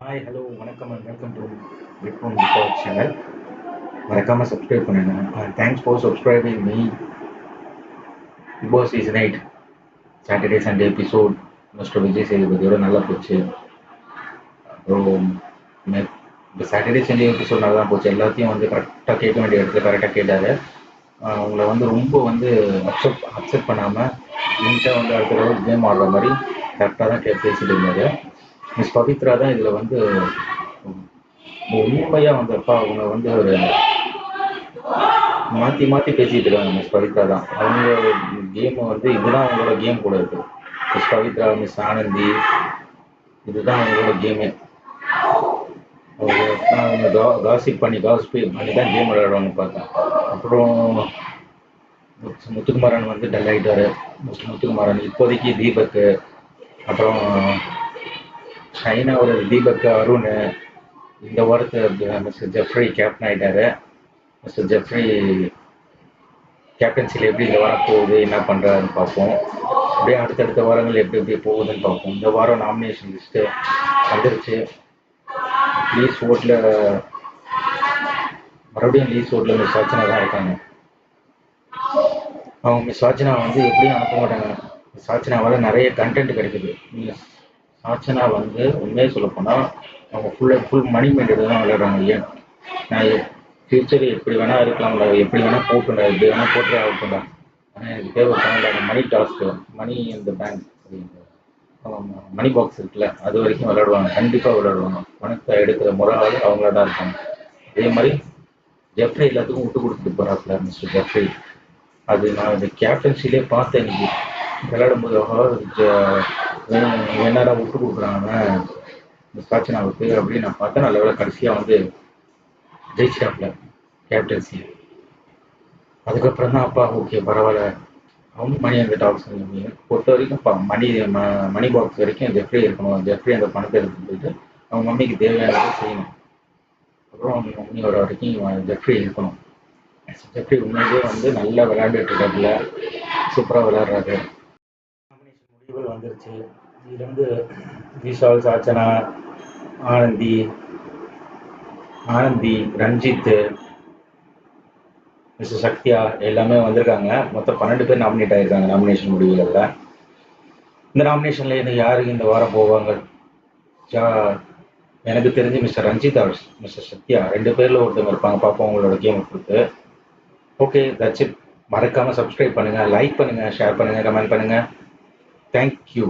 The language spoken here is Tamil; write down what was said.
ஹாய் ஹலோ வணக்கம் and welcome to Vikram big channel. மறக்காமல் சப்ஸ்கிரைப் பண்ணுங்க. தேங்க்ஸ் ஃபார் சப்ஸ்கிரைபிங் me. Bigg Boss season 8 Saturday Sunday episode mister Vijay சேதுபதியோட நல்லா போச்சு. அப்புறம் இந்த சாட்டர்டே சண்டே எபிசோட் நல்லா தான் போச்சு. எல்லாத்தையும் வந்து கரெக்டாக கேட்க வேண்டிய இடத்துல கரெக்டாக கேட்டார். உங்களை வந்து ரொம்ப வந்து அப்செட் பண்ணாமல் நீட்டாக வந்து அடுத்த லெவல் கேம் ஆடுற மாதிரி கரெக்டாக தான் பேசிட்டு இருந்தாரு. மிஸ் பவித்ரா தான் இதில் வந்து உண்மையாக வந்து அப்பா அவங்க வந்து ஒரு மாற்றி மாற்றி பேசிகிட்டு இருக்காங்க. மிஸ் பவித்ரா தான் அவங்க கேமை வந்து இதுதான் அவங்களோட கேம் கூட இருக்குது. மிஸ் பவித்ரா, மிஸ் ஆனந்தி, இதுதான் அவங்களோட கேமே. அவங்க காசிப் பண்ணி தான் கேம் விளையாடுவாங்க பார்த்தேன். அப்புறம் முத்துக்குமாரன் வந்து டல் ஆகிட்டாரு. முத்துக்குமாரன் இப்போதைக்கு தீபக்கு, அப்புறம் ஷைனாவோட தீபக், அருண், இந்த வாரத்தை மிஸ்டர் ஜெஃப்ரி கேப்டன் ஆகிட்டாரு. மிஸ்டர் ஜெஃப்ரி கேப்டன்சியில் எப்படி இந்த வாரம் போகுது, என்ன பண்ணுறாருன்னு பார்ப்போம். அப்படியே அடுத்தடுத்த வாரங்கள் எப்படி எப்படி போகுதுன்னு பார்ப்போம். இந்த வாரம் நாமினேஷன் லிஸ்ட்டு வந்துருச்சு. லீஸ் ஓட்டில் மறுபடியும் லீஸ் ஓட்டில் மிஸ் அர்ச்சனா தான் இருக்காங்க. அவங்க மிஸ் அர்ச்சனா வந்து எப்படியும் அனுப்ப மாட்டாங்க. மிஸ் அர்ச்சனாவால் நிறைய கண்டென்ட் கிடைக்குது. மிஸ் அர்ச்சனா வந்து உண்மையாக சொல்லப்போனால் அவங்க ஃபுல் மணி மைண்டட் தான் விளையாடுறாங்க. ஏன் நான் ஃப்யூச்சர் எப்படி வேணால் இருக்கலாம்ல, எப்படி வேணால் போட்டுடா, எப்படி வேணால் போட்டு ஆகட்டும்டா, ஆனால் எனக்கு தேவை பண்ணல மணி டாஸ்க்கு, மணி இந்த பேங்க் மணி பாக்ஸ் இருக்குல்ல, அது வரைக்கும் விளையாடுவாங்க. கண்டிப்பாக விளையாடுவாங்க. பணத்தை எடுக்கிற முறை அவங்கள தான் இருக்காங்க. அதே மாதிரி ஜெஃப்ரி எல்லாத்துக்கும் விட்டு கொடுத்துட்டு போகிறாப்புல மிஸ்டர் ஜெஃப்ரி. அது நான் இந்த கேப்டன்சிலே பார்த்தேன். இன்னைக்கு விளையாடும்போது என்னடா விட்டு கொடுக்குறாங்க மிஸ் அர்ச்சனாவுக்கு அப்படின்னு நான் பார்த்தேன். நல்ல வேலை கடைசியாக வந்து ஜெயிச்சிட்டாப்புல கேப்டன்சி. அதுக்கப்புறம் தான் அப்பா ஓகே பரவாயில்ல, அவங்க மணி அந்த டாக்ஸ் பொறுத்த வரைக்கும் மணி பாக்ஸ் வரைக்கும் ஜெஃப்ரி இருக்கணும். ஜெஃப்ரி அந்த பணத்தை எடுத்து போயிட்டு அவங்க மம்மிக்கு தேவையானதை செய்யணும். அப்புறம் அவங்க மம்மி வர வரைக்கும் ஜெஃப்ரி இருக்கணும். ஜெஃப்ரி உண்மையிலே வந்து நல்லா விளையாண்டுட்டு இருக்காப்புல, சூப்பராக விளையாடுறாரு. நாமினேஷன் முடிவுகள் வந்துருச்சு. இதில் வந்து விஷால், சாச்சனா, ஆனந்தி, ரஞ்சித், மிஸ்டர் சக்தியா எல்லாமே வந்திருக்காங்க. மொத்தம் 12 பேர் நாமினேட் ஆகிருக்காங்க நாமினேஷன் முடிவுகளில். இந்த நாமினேஷனில் இன்னும் யாருக்கு இந்த வாரம் போவாங்க? எனக்கு தெரிஞ்சு மிஸ்டர் ரஞ்சித் அவர் மிஸ்டர் சத்யா 2 பேரில் ஒருத்தவங்க இருப்பாங்க. பார்ப்போம் உங்களோட கேமை பொறுத்து. Okay, that's it. மறக்காமல் சப்ஸ்கிரைப் பண்ணுங்கள், லைக் பண்ணுங்கள், ஷேர் பண்ணுங்கள், கமெண்ட் பண்ணுங்கள். தேங்க்யூ.